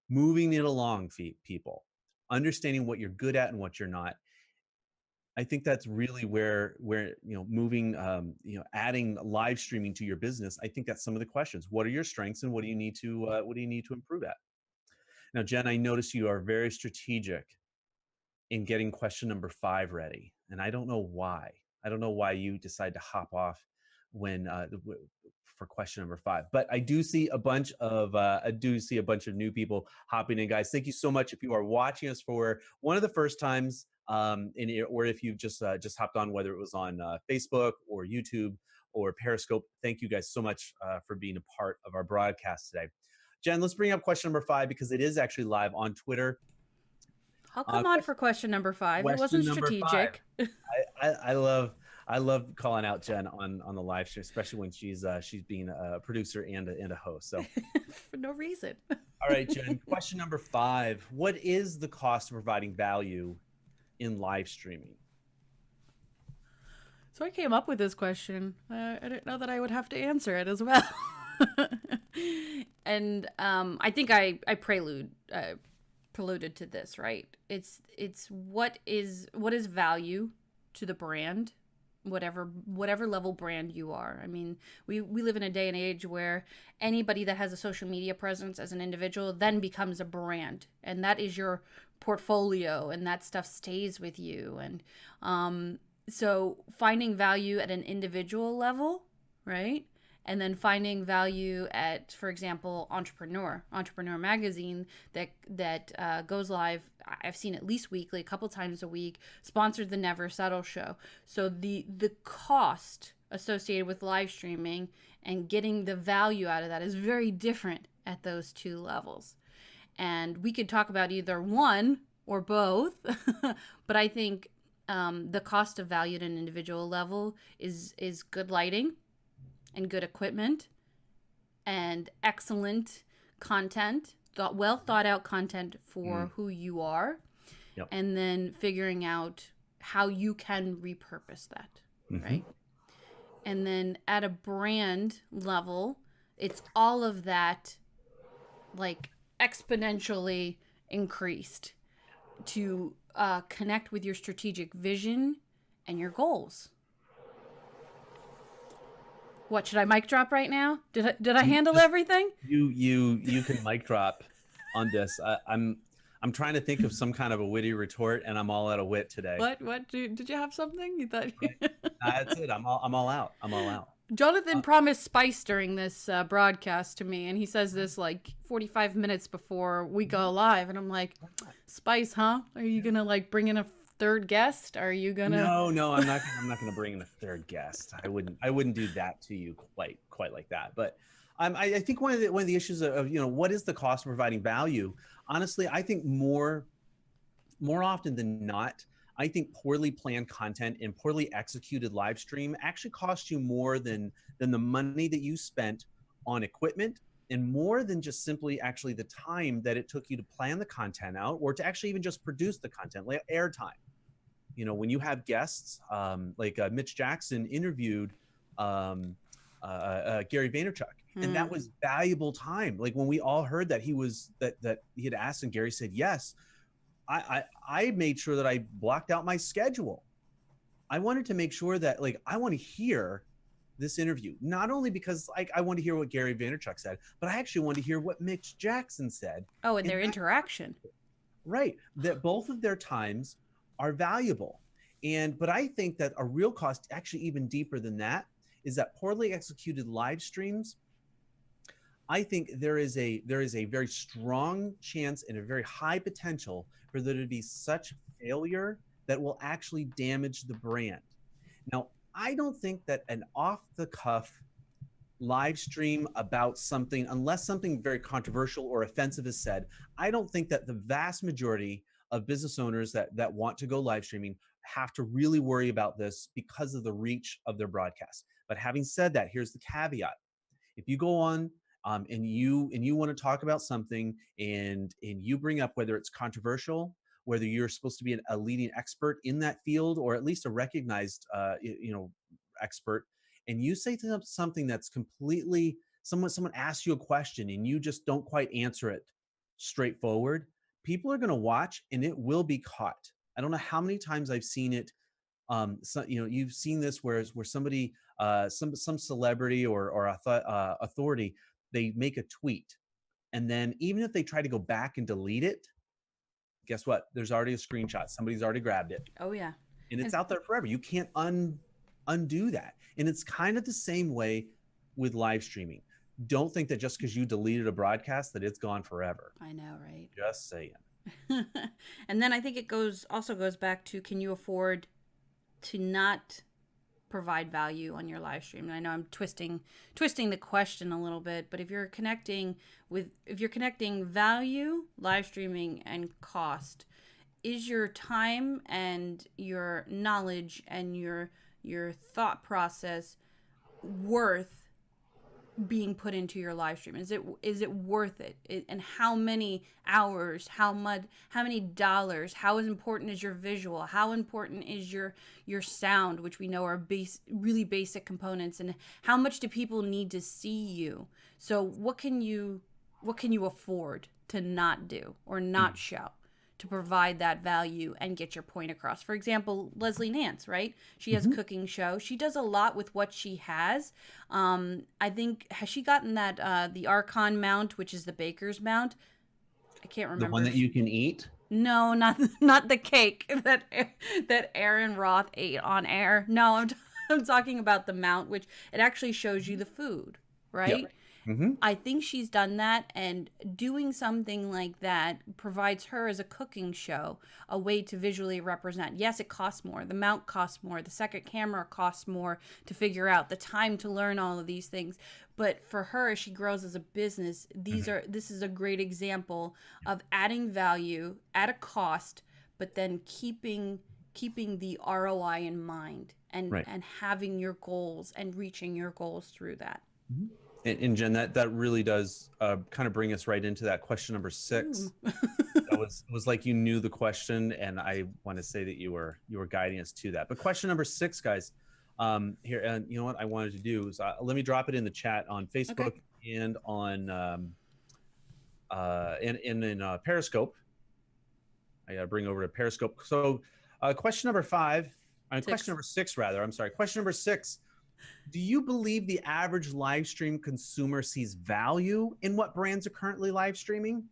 Moving it along, people, understanding what you're good at and what you're not. I think that's really where moving adding live streaming to your business. I think that's some of the questions. What are your strengths and what do you need to improve at? Now, Jenn, I notice you are very strategic in getting question number 5 ready, and I don't know why. I don't know why you decide to hop off when for question number 5. But I do see a bunch of new people hopping in, guys. Thank you so much. If you are watching us for one of the first times, or if you've just hopped on, whether it was on Facebook or YouTube or Periscope, thank you guys so much for being a part of our broadcast today. Jenn, let's bring up question number 5 because it is actually live on Twitter. I'll come on for question number 5. It wasn't strategic. I love calling out Jenn on the live stream, especially when she's being a producer and a host. So for no reason. All right, Jenn. Question number 5: what is the cost of providing value in live streaming? So I came up with this question. I didn't know that I would have to answer it as well. And I think I preluded to this, right? It's what is value to the brand, whatever level brand you are. I mean, we live in a day and age where anybody that has a social media presence as an individual then becomes a brand, and that is your portfolio, and that stuff stays with you. And so finding value at an individual level, right? And then finding value at, for example, Entrepreneur Magazine that goes live. I've seen at least weekly, a couple times a week, sponsored the Never Settle show. So the cost associated with live streaming and getting the value out of that is very different at those two levels. And we could talk about either one or both, but I think the cost of value at an individual level is good lighting and good equipment and excellent content, well thought out content for who you are. Yep. And then figuring out how you can repurpose that, right? And then at a brand level, it's all of that like exponentially increased to connect with your strategic vision and your goals. What, should I mic drop right now? Did I handle everything? You can mic drop on this. I'm trying to think of some kind of a witty retort, and I'm all out of wit today. What did you have something you thought? That's it. I'm all out. Joanthan promised spice during this broadcast to me, and he says this like 45 minutes before we go live, and I'm like, spice, huh? Are you gonna like bring in a third guest? Are you gonna? No, I'm not gonna bring in a third guest. I wouldn't do that to you quite like that. But I think one of the issues of what is the cost of providing value? Honestly, I think more often than not, I think poorly planned content and poorly executed live stream actually cost you more than the money that you spent on equipment, and more than just simply actually the time that it took you to plan the content out or to actually even just produce the content, like airtime. When you have guests, like Mitch Jackson interviewed Gary Vaynerchuk, and that was valuable time. Like when we all heard that that he had asked and Gary said yes, I made sure that I blocked out my schedule. I wanted to make sure that I want to hear this interview, not only because I want to hear what Gary Vaynerchuk said, but I actually want to hear what Mitch Jackson said. Oh, and their interaction. Right. That both of their times are valuable. But I think that a real cost, actually even deeper than that, is that poorly executed live streams. I think there is a very strong chance and a very high potential for there to be such failure that will actually damage the brand. Now, I don't think that an off-the-cuff live stream about something, unless something very controversial or offensive is said, I don't think that the vast majority of business owners that want to go live streaming have to really worry about this because of the reach of their broadcast. But having said that, here's the caveat. If you go on and you want to talk about something and you bring up whether it's controversial, whether you're supposed to be a leading expert in that field or at least a recognized, expert, and you say something that's completely, someone asks you a question and you just don't quite answer it straightforward, people are going to watch and it will be caught. I don't know how many times I've seen it. So, you've seen this where somebody, some celebrity or authority, they make a tweet, and then even if they try to go back and delete it, guess what? There's already a screenshot. Somebody's already grabbed it. Oh yeah. And it's out there forever. You can't undo that. And it's kind of the same way with live streaming. Don't think that just because you deleted a broadcast that it's gone forever. I know, right? Just saying. And then I think it also goes back to, can you afford to not provide value on your live stream? And I know I'm twisting the question a little bit, but if you're connecting value, live streaming, and cost, is your time and your knowledge and your thought process worth being put into your live stream? Is it worth it? And how many hours, how many dollars, how important is your visual, how important is your sound, which we know are really basic components, and how much do people need to see you? So what can you afford to not do or not show to provide that value and get your point across? For example, Leslie Nance, right? She has a cooking show. She does a lot with what she has. I think, has she gotten that, the Archon mount, which is the baker's mount? I can't remember. The one that you can eat? No, not the cake that Aaron Roth ate on air. No, I'm talking about the mount, which it actually shows you the food, right? Yep. Mm-hmm. I think she's done that, and doing something like that provides her, as a cooking show, a way to visually represent. Yes, it costs more. The mount costs more. The second camera costs more to figure out, the time to learn all of these things. But for her, as she grows as a business, this is a great example of adding value at a cost, but then keeping the ROI in mind, and having your goals and reaching your goals through that. Mm-hmm. And Jen, that really does kind of bring us right into that question number 6. It was like you knew the question, and I want to say that you were guiding us to that. But question number 6, guys, here, and you know what I wanted to do is let me drop it in the chat on Facebook and on in Periscope. I got to bring over to Periscope. So question number 5, question number 6 rather. I'm sorry. Question number 6. Do you believe the average live stream consumer sees value in what brands are currently live streaming?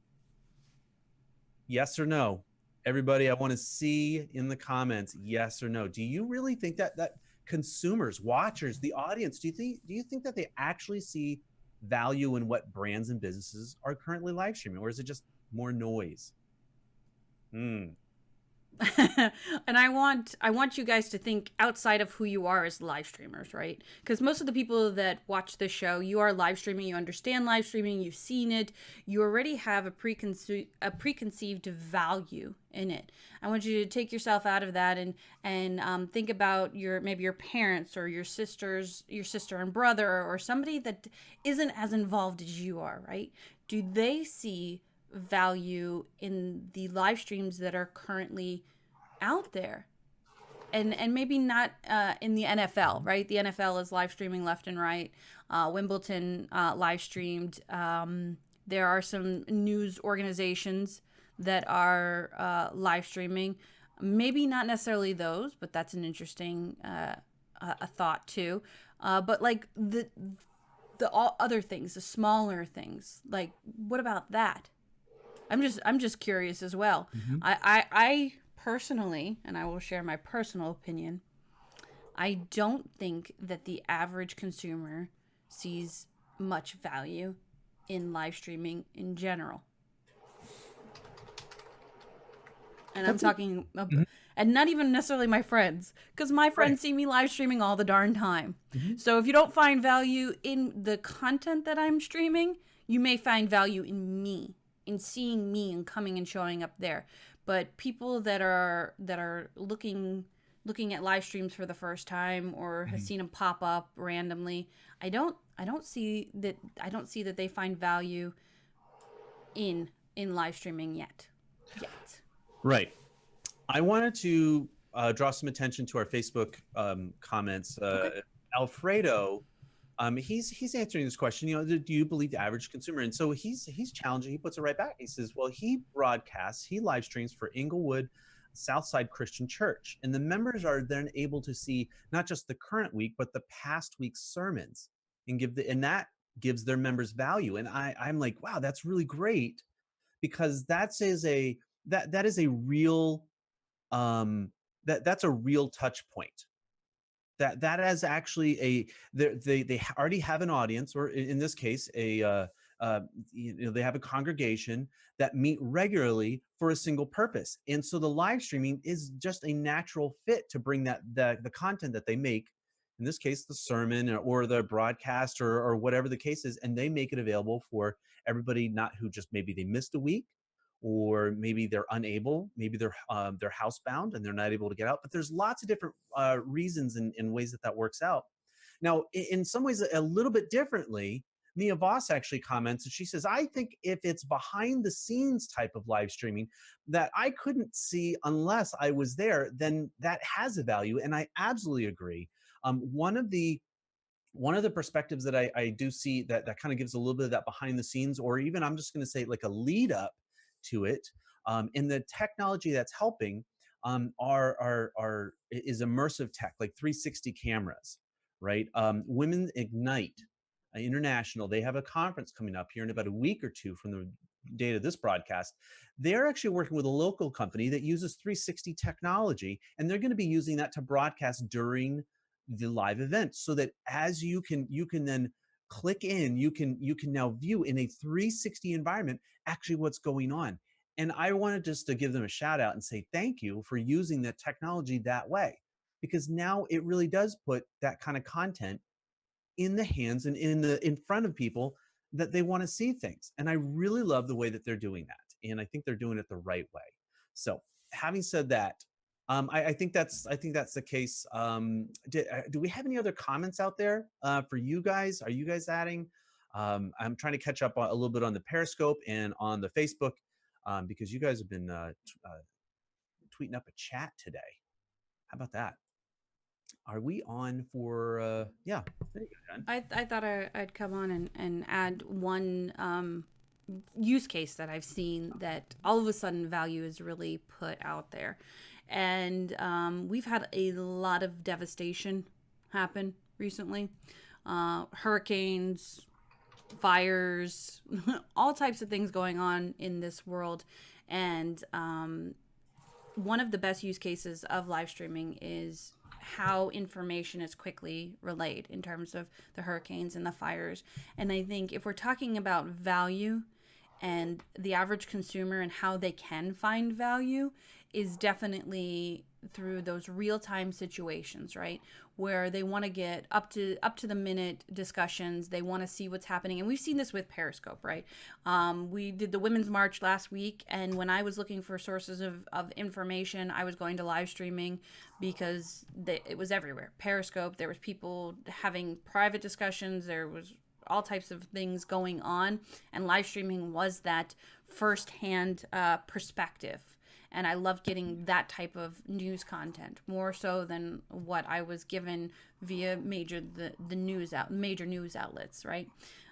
Yes or no? Everybody, I want to see in the comments, yes or no. Do you really think that consumers, watchers, the audience, do you think that they actually see value in what brands and businesses are currently live streaming, or is it just more noise? And I want you guys to think outside of who you are as live streamers, right? Because most of the people that watch this show, you are live streaming, you understand live streaming, you've seen it, you already have a preconceived value in it. I want you to take yourself out of that and think about maybe your parents or your sister and brother, or somebody that isn't as involved as you are, right? Do they see value in the live streams that are currently out there? And maybe not in the NFL, right? The NFL is live streaming left and right. Wimbledon live streamed. There are some news organizations that are live streaming. Maybe not necessarily those, but that's an interesting a thought too. But like the all other things, the smaller things, like what about that? I'm just curious as well. Mm-hmm. I personally, and I will share my personal opinion, I don't think that the average consumer sees much value in live streaming in general. And I'm talking, and not even necessarily my friends, because my friends see me live streaming all the darn time. Mm-hmm. So if you don't find value in the content that I'm streaming, you may find value in me, in seeing me and coming and showing up there. But people that are looking at live streams for the first time, or has seen them pop up randomly, I don't see that they find value in live streaming yet. Right. I wanted to draw some attention to our Facebook comments. Okay. Alfredo, he's answering this question. Do you believe the average consumer? And so he's challenging. He puts it right back. He says, well, he live streams for Inglewood Southside Christian Church, and the members are then able to see not just the current week but the past week's sermons, and that gives their members value. And I'm like, wow, that's really great, because that is a real that's a real touch point. That is actually they already have an audience, or in this case they have a congregation that meet regularly for a single purpose. And so the live streaming is just a natural fit to bring the content that they make, in this case the sermon or the broadcast or whatever the case is, and they make it available for everybody, not who just maybe they missed a week, or maybe they're unable, maybe they're housebound and they're not able to get out. But there's lots of different reasons and ways that works out. Now, in some ways, a little bit differently, Mia Voss actually comments, and she says, I think if it's behind the scenes type of live streaming that I couldn't see unless I was there, then that has a value. And I absolutely agree. One of the perspectives that I do see that kind of gives a little bit of that behind the scenes, or even I'm just going to say like a lead up to it, in the technology that's helping, is immersive tech, like 360 cameras, right? Women Ignite International, they have a conference coming up here in about a week or two from the date of this broadcast. They're actually working with a local company that uses 360 technology, and they're going to be using that to broadcast during the live event, so that as you can then click in, you can now view in a 360 environment actually what's going on. And I wanted just to give them a shout out and say thank you for using that technology that way, because now it really does put that kind of content in the hands and in front of people that they want to see things. And I really love the way that they're doing that, and I think they're doing it the right way. So having said that, I think that's the case. Do we have any other comments out there for you guys? Are you guys adding? I'm trying to catch up a little bit on the Periscope and on the Facebook, because you guys have been tweeting up a chat today. How about that? Are we on for? Yeah, there you go, Jen. I thought I'd come on and add one use case that I've seen that all of a sudden value is really put out there. And we've had a lot of devastation happen recently. Hurricanes, fires, all types of things going on in this world. And one of the best use cases of live streaming is how information is quickly relayed in terms of the hurricanes and the fires. And I think if we're talking about value and the average consumer and how they can find value, is definitely through those real-time situations, right? Where they want to get up to the minute discussions. They want to see what's happening. And we've seen this with Periscope, right? We did the Women's March last week, and when I was looking for sources of information, I was going to live streaming because it was everywhere. Periscope, there was people having private discussions, there was all types of things going on, and live streaming was that firsthand perspective. And I love getting that type of news content more so than what I was given via major news outlets, right?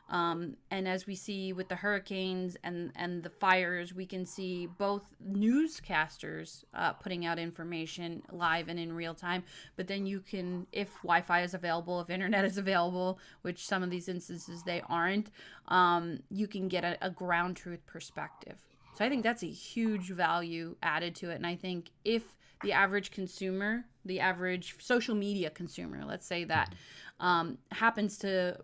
And as we see with the hurricanes and the fires, we can see both newscasters putting out information live and in real time. But then you can, if Wi-Fi is available, if internet is available, which some of these instances they aren't, you can get a ground truth perspective. So I think that's a huge value added to it. And I think if the average consumer, the average social media consumer, let's say that, happens to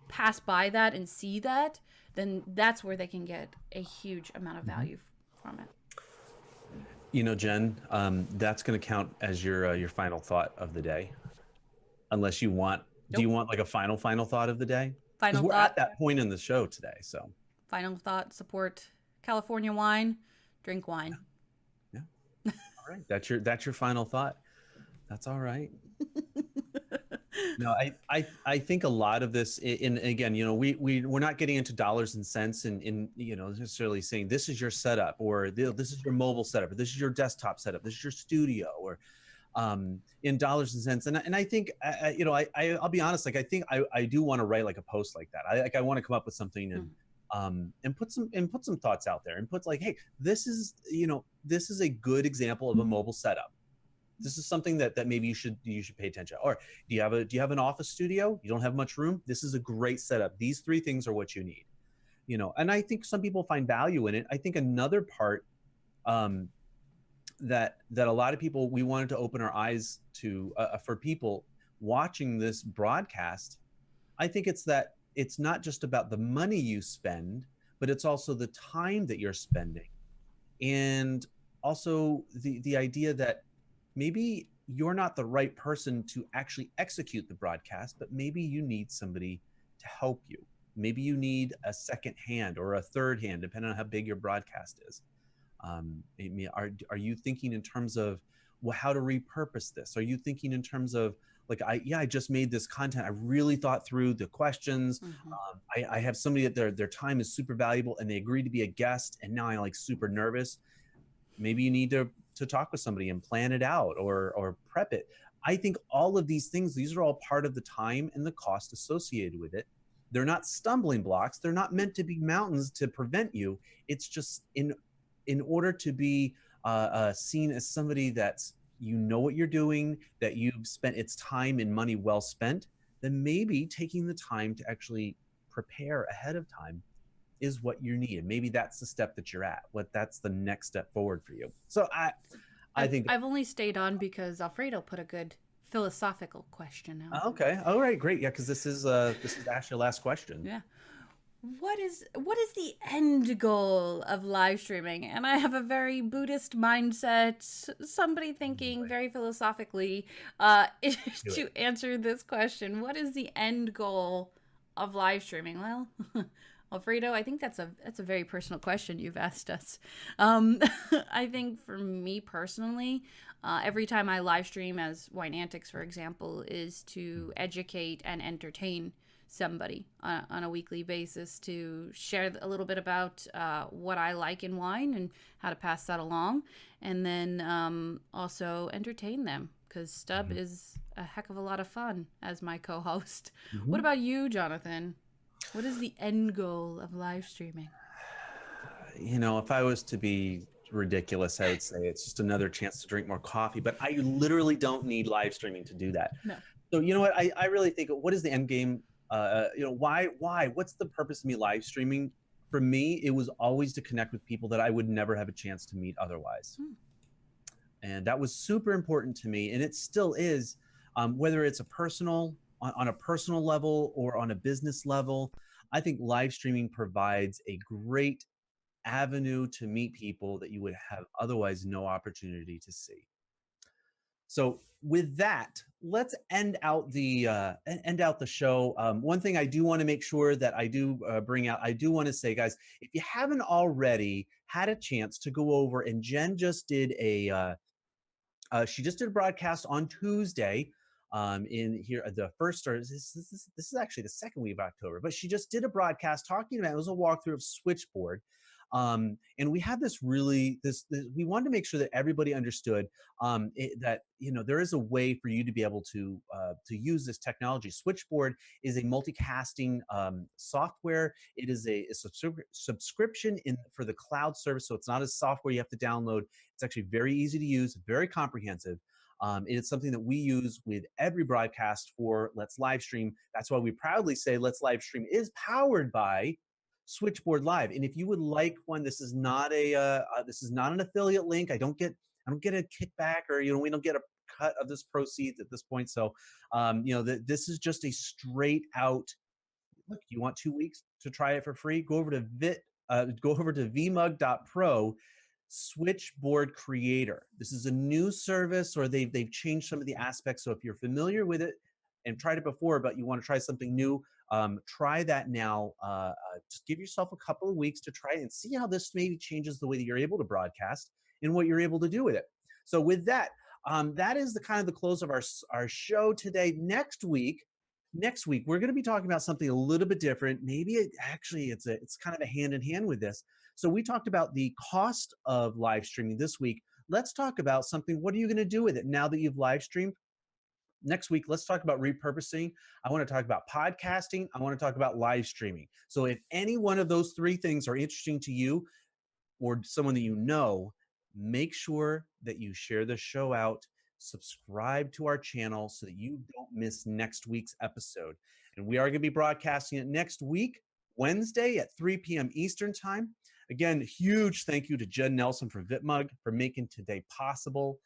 pass by that and see that, then that's where they can get a huge amount of value from it. You know, Jen, that's going to count as your final thought of the day, unless you want. Nope. Do you want like a final thought of the day? Final thought. We're at that point in the show today, so. Final thought: support California wine, drink wine. Yeah. All right. That's your final thought. That's all right. No, I think a lot of this, in again, we're not getting into dollars and cents in necessarily saying this is your setup, or this is your mobile setup, or this is your desktop setup, this is your studio, or in dollars and cents. And I think, I'll be honest, like, I think I do want to write like a post like that. I want to come up with something and put some thoughts out there, and put like, hey, this is a good example of a mobile setup. This is something that maybe you should pay attention. Or do you have an office studio? You don't have much room? This is a great setup. These 3 things are what you need. And I think some people find value in it. I think another part that a lot of people, we wanted to open our eyes to, for people watching this broadcast, I think it's that it's not just about the money you spend, but it's also the time that you're spending, and also the idea that maybe you're not the right person to actually execute the broadcast, but maybe you need somebody to help you. Maybe you need a second hand or a third hand, depending on how big your broadcast is. Are you thinking in terms of, well, how to repurpose this? Are you thinking in terms of, like, I just made this content, I really thought through the questions. I have somebody that their time is super valuable, and they agreed to be a guest, and now I'm like super nervous. Maybe you need to talk with somebody and plan it out, or prep it. I think all of these things, these are all part of the time and the cost associated with it. They're not stumbling blocks. They're not meant to be mountains to prevent you. It's just in order to be seen as somebody that's, what you're doing, that you've spent, it's time and money well spent, then maybe taking the time to actually prepare ahead of time is what you need. And maybe that's the step that you're at. That's the next step forward for you. So I think I've only stayed on because Alfredo put a good philosophical question out. Okay. All right. Great. Yeah, because this is actually your last question. Yeah. What is the end goal of live streaming? And I have a very Buddhist mindset, somebody thinking very philosophically, to answer this question. What is the end goal of live streaming? Well, Alfredo, I think that's a very personal question you've asked us. I think for me personally, every time I live stream as Wine Antics, for example, is to educate and entertain somebody on a weekly basis, to share a little bit about what I like in wine and how to pass that along, and then also entertain them, because Stub is a heck of a lot of fun as my co-host. What about you, Joanthan? What is the end goal of live streaming? If I was to be ridiculous, I would say it's just another chance to drink more coffee, but I literally don't need live streaming to do that. No. So you know what? I really think, what is the end game? Why? What's the purpose of me live streaming? For me, it was always to connect with people that I would never have a chance to meet otherwise. And that was super important to me. And it still is, whether it's on a personal level or on a business level. I think live streaming provides a great avenue to meet people that you would have otherwise no opportunity to see. So with that, let's end out the show. One thing I do want to make sure that I do bring out, I do want to say, guys, if you haven't already had a chance to go over, and Jenn just did she just did a broadcast on Tuesday. In here, the first, or this is actually the second week of October, but she just did a broadcast talking about, it was a walkthrough of Switchboard. And we had this we wanted to make sure that everybody understood that there is a way for you to be able to use this technology. Switchboard is a multicasting software. It is a subscription for the cloud service, so it's not a software you have to download. It's actually very easy to use, very comprehensive. It is something that we use with every broadcast for Let's Livestream. That's why we proudly say Let's Livestream is powered by Switchboard Live. And if you would like one, this is not an affiliate link. I don't get a kickback, or we don't get a cut of this proceeds at this point. So this is just a straight out, look, you want 2 weeks to try it for free? Go over to vmug.pro. Switchboard Creator. This is a new service, or they've changed some of the aspects. So if you're familiar with it and tried it before, but you want to try something new, try that now. Just give yourself a couple of weeks to try it and see how this maybe changes the way that you're able to broadcast and what you're able to do with it. So with that, that is the kind of the close of our show today. Next week we're going to be talking about something a little bit different. Maybe it's kind of a hand in hand with this. So we talked about the cost of live streaming this week. Let's talk about something. What are you going to do with it now that you've live streamed? Next week, let's talk about repurposing. I want to talk about podcasting. I want to talk about live streaming. So if any one of those three things are interesting to you or someone that you know, make sure that you share the show out, subscribe to our channel so that you don't miss next week's episode. And we are going to be broadcasting it next week, Wednesday at 3 p.m. Eastern Time. Again, huge thank you to Jenn Nelson from Vitmug for making today possible.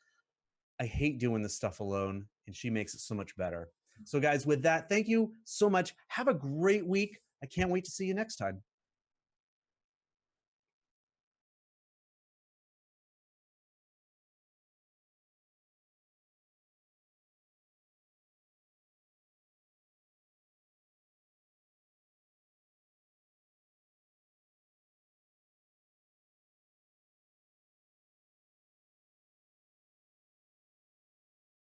I hate doing this stuff alone, and she makes it so much better. So guys, with that, thank you so much. Have a great week. I can't wait to see you next time.